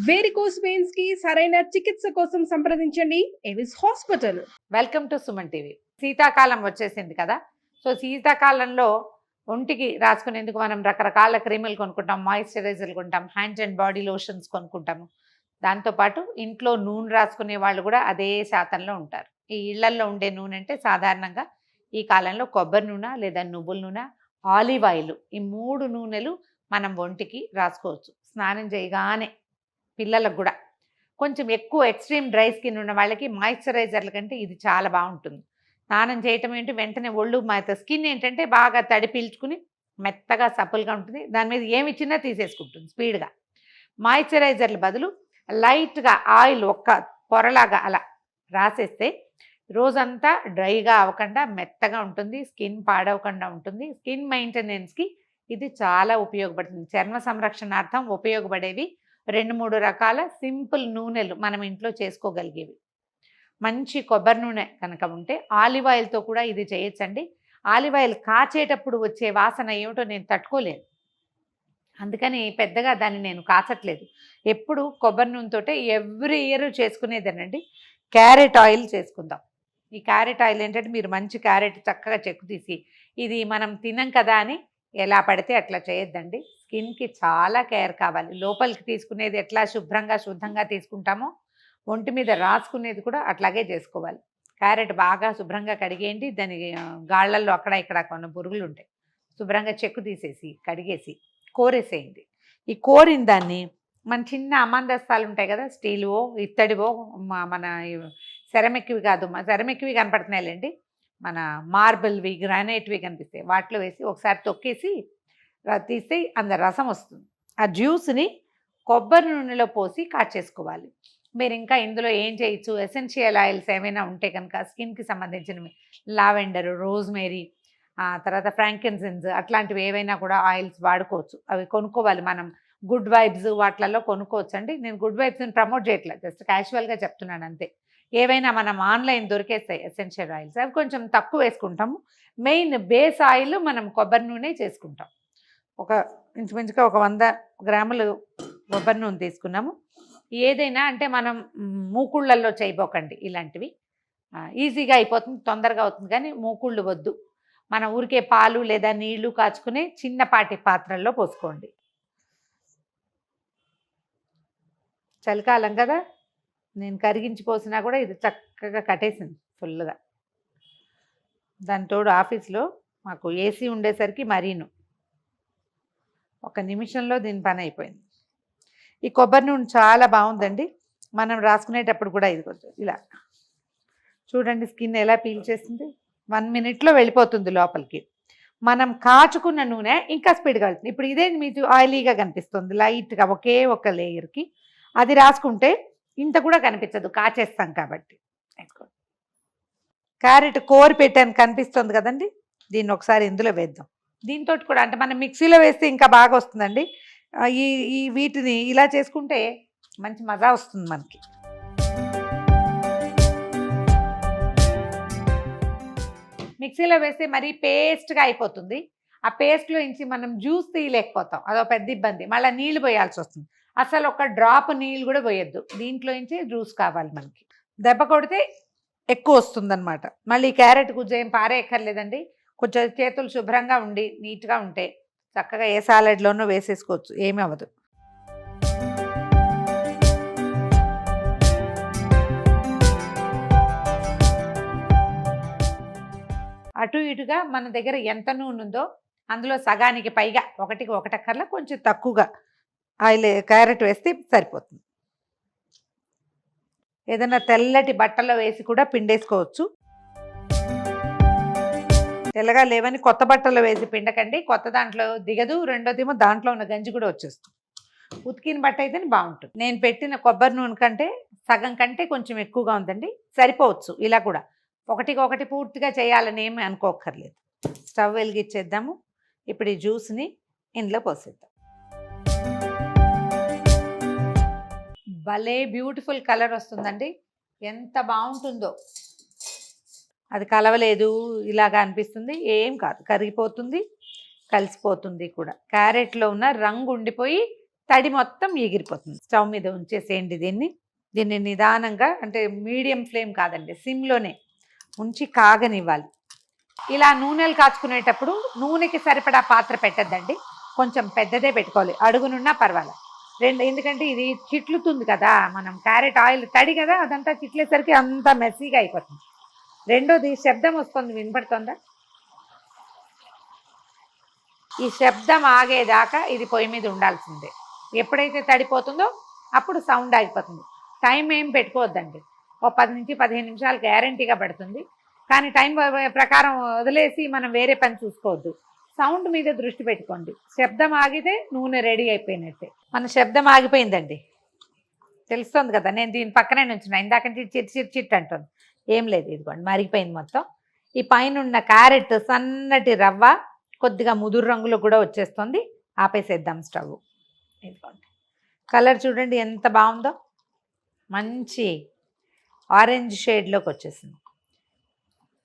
Varicose veins కి సరైన చికిత్స కోసం సంప్రదించండి Avis hospital. Welcome to Suman TV. శీతాకాలం వచ్చేసింది కదా. సో శీతాకాలంలో ఒంటికి రాసుకునేందుకు మనం రకరకాల క్రీములు కొనుక్కుంటాం, మాయిశ్చరైజర్లు కొంటాం, హ్యాండ్స్ అండ్ బాడీ లోషన్స్ కొనుక్కుంటాము. దాంతోపాటు ఇంట్లో నూనె రాసుకునే వాళ్ళు కూడా అదే శాతంలో ఉంటారు. ఈ ఇళ్లల్లో ఉండే నూనె అంటే సాధారణంగా ఈ కాలంలో కొబ్బరి నూనె లేదా నువ్వుల నూనె, ఆలివ్ ఆయిల్, ఈ 3 నూనెలు మనం ఒంటికి రాసుకోవచ్చు. స్నానం చేయగానే పిల్లలకు కూడా కొంచెం ఎక్కువ ఎక్స్ట్రీమ్ డ్రై స్కిన్ ఉన్న వాళ్ళకి మాయిశ్చరైజర్ల కంటే ఇది చాలా బాగుంటుంది. స్నానం చేయటం ఏంటి, వెంటనే ఒళ్ళు స్కిన్ ఏంటంటే బాగా తడి పీల్చుకుని మెత్తగా సప్పులుగా ఉంటుంది. దాని మీద ఏమి ఇచ్చినా తీసేసుకుంటుంది స్పీడ్గా. మాయిశ్చరైజర్ల బదులు లైట్గా ఆయిల్ ఒక్క పొరలాగా అలా రాసేస్తే రోజంతా డ్రైగా అవ్వకుండా మెత్తగా ఉంటుంది, స్కిన్ పాడవకుండా ఉంటుంది. స్కిన్ మెయింటెనెన్స్కి ఇది చాలా ఉపయోగపడుతుంది. చర్మ సంరక్షణార్థం ఉపయోగపడేవి 2-3 రకాల సింపుల్ నూనెలు మనం ఇంట్లో చేసుకోగలిగేవి. మంచి కొబ్బరి నూనె కనుక ఉంటే ఆలివ్ ఆయిల్తో కూడా ఇది చేయొచ్చండి. ఆలివ్ ఆయిల్ కాచేటప్పుడు వచ్చే వాసన ఏమిటో నేను తట్టుకోలేను, అందుకని పెద్దగా దాన్ని నేను కాచట్లేదు. ఎప్పుడు కొబ్బరి నూనెతోటే ఎవ్రీ ఇయర్ చేసుకునేదేనండి. క్యారెట్ ఆయిల్ చేసుకుందాం. ఈ క్యారెట్ ఆయిల్ ఏంటంటే మీరు మంచి క్యారెట్ చక్కగా చెక్కు తీసి, ఇది మనం తినం కదా అని ఎలా పడితే అట్లా చేయొద్దండి. స్కిన్కి చాలా కేర్ కావాలి. లోపలికి తీసుకునేది ఎట్లా శుద్ధంగా తీసుకుంటామో ఒంటి మీద రాసుకునేది కూడా అట్లాగే చేసుకోవాలి. క్యారెట్ బాగా శుభ్రంగా కడిగేయండి. దాని గాళ్ళల్లో అక్కడ ఇక్కడ కొన్ని పురుగులు ఉంటాయి. శుభ్రంగా చెక్కు తీసేసి కడిగేసి కోరేసేయండి. ఈ కోరిన దాన్ని మన చిన్న అమందస్తాలు ఉంటాయి కదా, స్టీలువో ఇత్తడివో, మన సెరమిక్వి కాదు, సెరమిక్వి కనపడుతున్నాయిలేండి, మన మార్బుల్వి గ్రానైట్వి కనిపిస్తాయి, వాటిలో వేసి ఒకసారి తొక్కేసి తీస్తే అంత రసం వస్తుంది. ఆ జ్యూస్ని కొబ్బరి నూనెలో పోసి కాచేసుకోవాలి. మీరు ఇంకా ఇందులో ఏం చేయొచ్చు, ఎసెన్షియల్ ఆయిల్స్ ఏమైనా ఉంటే కనుక స్కిన్కి సంబంధించినవి, లావెండర్, రోజ్మేరీ, తర్వాత ఫ్రాంకిన్సెన్స్, అట్లాంటివి ఏవైనా కూడా ఆయిల్స్ వాడుకోవచ్చు. అవి కొనుక్కోవాలి మనం. గుడ్ వైబ్స్ వాటిలలో కొనుక్కోవచ్చు అండి. నేను గుడ్ వైబ్స్ని ప్రమోట్ చేయట్లేదు, జస్ట్ క్యాజువల్గా చెప్తున్నాను అంతే. ఏవైనా మనం ఆన్లైన్ దొరికేస్తాయి ఎసెన్షియల్ ఆయిల్స్, అవి కొంచెం తక్కువ వేసుకుంటాము. మెయిన్ బేస్ ఆయిల్ మనం కొబ్బరి నూనె చేసుకుంటాం. ఇంచుమించుగా ఒక 100 గ్రాములు కొబ్బరి నూనె తీసుకున్నాము. ఏదైనా అంటే మనం మూకుళ్ళల్లో చేయబోకండి ఇలాంటివి, ఈజీగా అయిపోతుంది, తొందరగా అవుతుంది. కానీ మూకుళ్ళు వద్దు, మన ఊరికే పాలు లేదా నీళ్లు కాచుకునే చిన్నపాటి పాత్రల్లో పోసుకోండి. చలికాలం కదా, నేను కరిగించి పోసినా కూడా ఇది చక్కగా కట్టేసింది ఫుల్గా. దాని తోడు ఆఫీస్లో మాకు ఏసీ ఉండేసరికి మరీను ఒక నిమిషంలో దీని పని అయిపోయింది. ఈ కొబ్బరి నూనె చాలా బాగుందండి. మనం రాసుకునేటప్పుడు కూడా ఇది కొంచెం ఇలా చూడండి, స్కిన్ ఎలా పీల్చేస్తుంది. 1 మినిట్లో వెళ్ళిపోతుంది లోపలికి. మనం కాచుకున్న నూనె ఇంకా స్పీడ్గా వెళ్తుంది. ఇప్పుడు ఇదే మీకు ఆయిలీగా కనిపిస్తుంది లైట్గా ఒకే ఒక లేయర్కి, అది రాసుకుంటే ఇంత కూడా కనిపించదు, కాచేస్తాం కాబట్టి. క్యారెట్ కోరి పెట్టాను కనిపిస్తుంది కదండి, దీన్ని ఒకసారి ఇందులో వేద్దాం. దీంతో కూడా అంటే మనం మిక్సీలో వేస్తే ఇంకా బాగా వస్తుందండి. ఈ వీటిని ఇలా చేసుకుంటే మంచి మజా వస్తుంది మనకి. మిక్సీలో వేస్తే మరీ పేస్ట్గా అయిపోతుంది. ఆ పేస్ట్లో నుంచి మనం జ్యూస్ తీయలేకపోతాం, అదో పెద్ద ఇబ్బంది. మళ్ళీ నీళ్ళు పోయాల్సి వస్తుంది. అసలు ఒక డ్రాప్ నీళ్ళు కూడా పోయొద్దు, దీంట్లో నుంచి జ్యూస్ కావాలి మనకి. దెబ్బ కొడితే ఎక్కువ వస్తుందన్నమాట. మళ్ళీ క్యారెట్ గుజ్జు ఏం పారేయక్కర్లేదండి. కొంచెం చేతులు శుభ్రంగా ఉండి నీట్గా ఉంటే చక్కగా ఏ సాలెడ్లోనూ వేసేసుకోవచ్చు, ఏమీ అవ్వదు. అటు ఇటుగా మన దగ్గర ఎంత నూనె ఉందో అందులో సగానికి పైగా, 1కి 1.5 కొంచెం తక్కువగా ఆయిల్ క్యారెట్ వేస్తే సరిపోతుంది. ఏదైనా తెల్లటి బట్టలో వేసి కూడా పిండేసుకోవచ్చు. తెల్లగా లేవని కొత్త బట్టలో వేసి పిండకండి, కొత్త దాంట్లో దిగదు. రెండోదేమో దాంట్లో ఉన్న గంజి కూడా వచ్చేస్తుంది. ఉతికిన బట్ట అయితేనే బాగుంటుంది. నేను పెట్టిన కొబ్బరి నూనె కంటే సగం కంటే కొంచెం ఎక్కువగా ఉందండి, సరిపోవచ్చు. ఇలా కూడా 1కి 1 పూర్తిగా చేయాలని ఏమి అనుకోక్కర్లేదు. స్టవ్ వెలిగించేద్దాము. ఇప్పుడు ఈ జ్యూస్ని ఇందులో పోసేద్దాం. భలే బ్యూటిఫుల్ కలర్ వస్తుందండి, ఎంత బాగుంటుందో. అది కలవలేదు ఇలాగా అనిపిస్తుంది, ఏం కాదు, కరిగిపోతుంది, కలిసిపోతుంది కూడా. క్యారెట్లో ఉన్న రంగు ఉండిపోయి తడి మొత్తం ఎగిరిపోతుంది. స్టవ్ మీద ఉంచేసేయండి దీన్ని నిదానంగా, అంటే మీడియం ఫ్లేమ్ కాదండి, సిమ్లోనే ఉంచి కాగనివ్వాలి. ఇలా నూనెలు కాచుకునేటప్పుడు నూనెకి సరిపడా పాత్ర పెట్టద్దండి, కొంచెం పెద్దదే పెట్టుకోవాలి, అడుగునున్నా పర్వాలేదు. ఎందుకంటే ఇది చిట్లుతుంది కదా, మనం క్యారెట్ ఆయిల్ తడి కదా, అదంతా చిట్లేసరికి అంతా మెస్సీగా అయిపోతుంది. రెండోది శబ్దం వస్తుంది, వినపడుతుందా? ఈ శబ్దం ఆగేదాకా ఇది పొయ్యి మీద ఉండాల్సిందే. ఎప్పుడైతే తడిపోతుందో అప్పుడు సౌండ్ ఆగిపోతుంది. టైం ఏం పెట్టుకోవద్దండి, ఓ 10 నుంచి 15 నిమిషాలు గ్యారంటీగా పడుతుంది. కానీ టైం ప్రకారం వదిలేసి మనం వేరే పని చూసుకోవద్దు. సౌండ్ మీద దృష్టి పెట్టుకోండి. శబ్దం ఆగితే నూనె రెడీ అయిపోయినట్టే. మన శబ్దం ఆగిపోయిందండి, తెలుస్తుంది కదా, నేను దీని పక్కనే నుంచున్నా, ఇందాక చిట్ అంటుంది. ఏం లేదు, ఇదిగోండి మరిగిపోయింది మొత్తం. ఈ పైన ఉన్న క్యారెట్ సన్నటి రవ్వ కొద్దిగా ముదురు రంగులో కూడా వచ్చేస్తుంది. ఆపేసేద్దాం స్టవ్. ఇదిగోండి కలర్ చూడండి ఎంత బాగుందో, మంచి ఆరెంజ్ షేడ్లోకి వచ్చేసింది.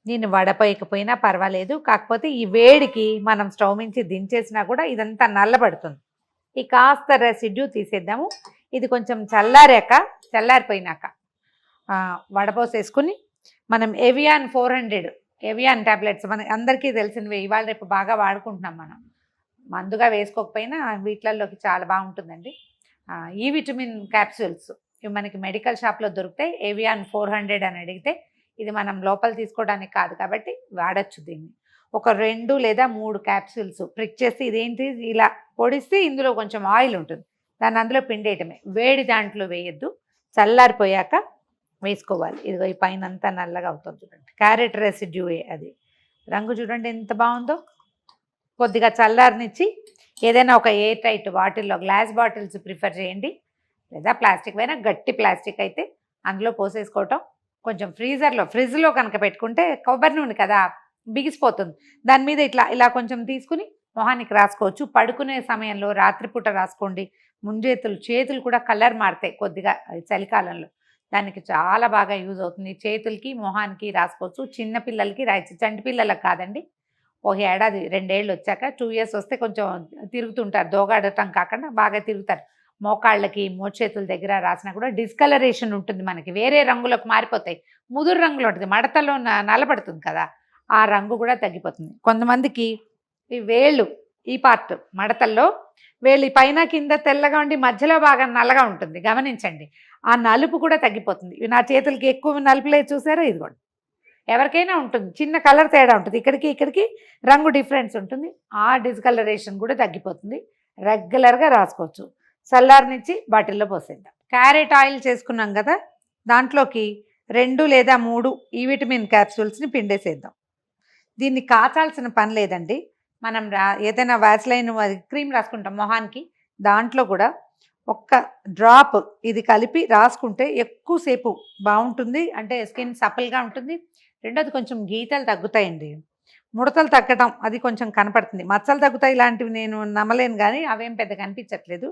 నేను వడపోయకపోయినా పర్వాలేదు, కాకపోతే ఈ వేడికి మనం స్టవ్ నుంచి దించేసినా కూడా ఇదంతా నల్లబడుతుంది. ఈ కాస్త రెసిడ్యూ తీసేద్దాము. ఇది కొంచెం చల్లారిపోయినాక వడపోసేసుకుని మనం ఎవియాన్ 400 ఎవియాన్ ట్యాబ్లెట్స్ మనకి అందరికీ తెలిసినవి, ఇవాళ రేపు బాగా వాడుకుంటున్నాం మనం. మందుగా వేసుకోకపోయినా వీటిలలోకి చాలా బాగుంటుందండి. ఈ విటమిన్ క్యాప్సూల్స్ ఇవి మనకి మెడికల్ షాప్లో దొరుకుతాయి. ఎవియాన్ 400 అని అడిగితే, ఇది మనం లోపల తీసుకోవడానికి కాదు కాబట్టి వాడచ్చు దీన్ని. ఒక 2 లేదా 3 క్యాప్సూల్స్ ప్రిక్ చేసి, ఇదేంటి ఇలా పొడిస్తే ఇందులో కొంచెం ఆయిల్ ఉంటుంది, దాన్ని అందులో పిండేయటమే, వేడి దాంట్లో వేయద్దు, చల్లారిపోయాక వేసుకోవాలి. ఇదిగో ఈ పైన అంతా నల్లగా అవుతుంది చూడండి, క్యారెట్ రెసిడ్యూయే అది. రంగు చూడండి ఎంత బాగుందో. కొద్దిగా చల్లారనిచ్చి ఏదైనా ఒక ఎయిర్ టైట్ బాటిల్లో, గ్లాస్ బాటిల్స్ ప్రిఫర్ చేయండి, లేదా ప్లాస్టిక్ అయినా, గట్టి ప్లాస్టిక్ అయితే అందులో పోసేసుకోవటం. కొంచెం ఫ్రిడ్జ్లో కనుక పెట్టుకుంటే కొబ్బరి నూనె కదా బిగిసిపోతుంది, దాని మీద ఇలా కొంచెం తీసుకుని మొహానికి రాసుకోవచ్చు. పడుకునే సమయంలో రాత్రిపూట రాసుకోండి. చేతులు కూడా కలర్ మారుతాయి కొద్దిగా చలికాలంలో, దానికి చాలా బాగా యూజ్ అవుతుంది. చేతులకి మొహానికి రాసుకోవచ్చు. చిన్నపిల్లలకి రాయచ్చు, చంటి పిల్లలకు కాదండి. ఒక ఏడాది 2 ఏళ్ళు వచ్చాక, 2 ఇయర్స్ వస్తే కొంచెం తిరుగుతుంటారు, దోగాడటం కాకుండా బాగా తిరుగుతారు. మోకాళ్ళకి మోచేతుల దగ్గర రాసినా కూడా డిస్కలరేషన్ ఉంటుంది, మనకి వేరే రంగులకు మారిపోతాయి. ముదురు రంగులో ఉంటుంది, మడతలో నల్లబడుతుంది కదా, ఆ రంగు కూడా తగ్గిపోతుంది. కొంతమందికి ఈ వేళ్ళు, ఈ పార్ట్ మడతల్లో వేళ్ళు పైన కింద తెల్లగా ఉండి మధ్యలో బాగా నల్లగా ఉంటుంది, గమనించండి. ఆ నలుపు కూడా తగ్గిపోతుంది. నా చేతులకి ఎక్కువ నలుపులే చూసారా, ఇదిగోండి. ఎవరికైనా ఉంటుంది, చిన్న కలర్ తేడా ఉంటుంది, ఇక్కడికి రంగు డిఫరెన్స్ ఉంటుంది. ఆ డిస్కలరేషన్ కూడా తగ్గిపోతుంది. రెగ్యులర్గా రాసుకోవచ్చు. చల్లారనిచ్చి బాటిల్లో పోసేద్దాం. క్యారెట్ ఆయిల్ చేసుకున్నాం కదా, దాంట్లోకి 2 లేదా 3 ఈ విటమిన్ క్యాప్సూల్స్ని పిండేసేద్దాం. దీన్ని కాచాల్సిన పని లేదండి. మనం ఏదైనా వ్యాస్లైన్ క్రీమ్ రాసుకుంటాం మొహానికి, దాంట్లో కూడా ఒక్క డ్రాప్ ఇది కలిపి రాసుకుంటే ఎక్కువసేపు బాగుంటుంది. అంటే స్కిన్ సపల్గా ఉంటుంది. రెండోది కొంచెం గీతలు తగ్గుతాయండి, ముడతలు తగ్గడం అది కొంచెం కనపడుతుంది. మచ్చలు తగ్గుతాయి ఇలాంటివి నేను నమ్మలేను, కానీ అవేం పెద్ద కనిపించట్లేదు.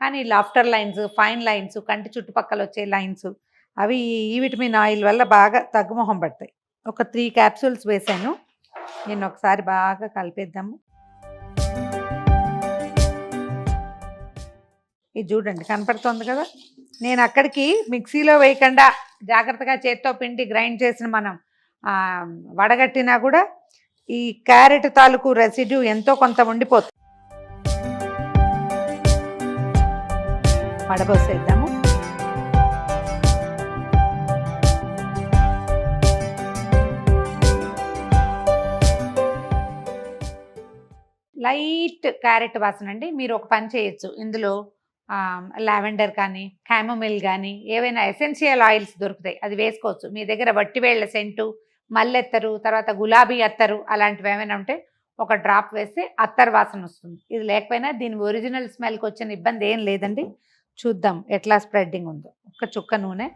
కానీ లాఫ్టర్ లైన్స్, ఫైన్ లైన్స్, కంటి చుట్టుపక్కల వచ్చే లైన్స్, అవి ఈ విటమిన్ ఆయిల్ వల్ల బాగా తగ్గుముఖం పడతాయి. ఒక 3 క్యాప్సూల్స్ వేసాను. నేను ఒకసారి బాగా కలిపేద్దాము. ఇది చూడండి కనపడుతుంది కదా. నేను అక్కడికి మిక్సీలో వేయకుండా జాగ్రత్తగా చేత్తో పిండి గ్రైండ్ చేసిన మనం వడగట్టినా కూడా ఈ క్యారెట్ తాలూకు రెసిడ్యూ ఎంతో కొంత ఉండిపోతుంది. వడబోసేద్దాము. లైట్ క్యారెట్ వాసన అండి. మీరు ఒక పని చేయొచ్చు, ఇందులో లావెండర్ కానీ క్యామోమిల్ కానీ ఏవైనా ఎసెన్షియల్ ఆయిల్స్ దొరుకుతాయి, అది వేసుకోవచ్చు. మీ దగ్గర వట్టివేళ్ల సెంటు, మల్లెత్తరు, తర్వాత గులాబీ అత్తరు అలాంటివి ఏమైనా ఉంటే ఒక డ్రాప్ వేస్తే అత్తరు వాసన వస్తుంది. ఇది లేకపోయినా దీని ఒరిజినల్ స్మెల్కి వచ్చిన ఇబ్బంది ఏం లేదండి. చూద్దాం ఎట్లా స్ప్రెడ్డింగ్ ఉందో. ఒక చుక్క నూనె,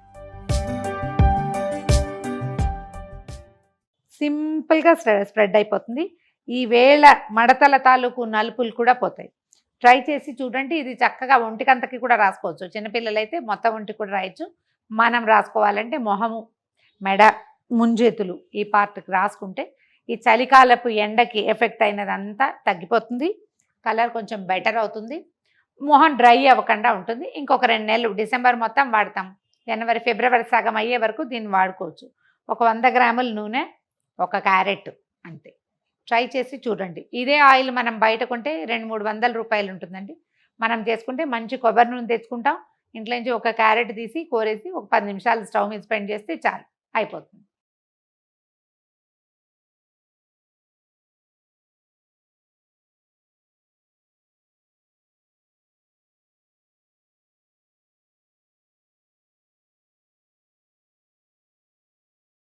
సింపుల్గా స్ప్రెడ్ అయిపోతుంది. ఈ వేళ మడతల తాలూకు నలుపులు కూడా పోతాయి. ట్రై చేసి చూడండి. ఇది చక్కగా ఒంటికంతకి కూడా రాసుకోవచ్చు. చిన్నపిల్లలు అయితే మొత్తం ఒంటికి కూడా రాయొచ్చు. మనం రాసుకోవాలంటే మొహము, మెడ, ముంజేతులు ఈ పార్ట్కి రాసుకుంటే ఈ చలికాలపు ఎండకి ఎఫెక్ట్ అయినదంతా తగ్గిపోతుంది. కలర్ కొంచెం బెటర్ అవుతుంది. మొహం డ్రై అవ్వకుండా ఉంటుంది. ఇంకొక 2 నెలలు డిసెంబర్ మొత్తం వాడతాం. జనవరి, ఫిబ్రవరి సగం అయ్యే వరకు దీన్ని వాడుకోవచ్చు. ఒక 100 గ్రాముల నూనె, ఒక క్యారెట్ అంతే. ట్రై చేసి చూడండి. ఇదే ఆయిల్ మనం బయట కొంటే 200-300 రూపాయలు ఉంటుందండి. మనం చేసుకుంటే మంచి కొబ్బరి నూనె తెచ్చుకుంటాం. ఇంట్లో నుంచి ఒక క్యారెట్ తీసి కోరేసి ఒక 10 నిమిషాలు స్టవ్ మీద స్పెండ్ చేస్తే చాలు, అయిపోతుంది.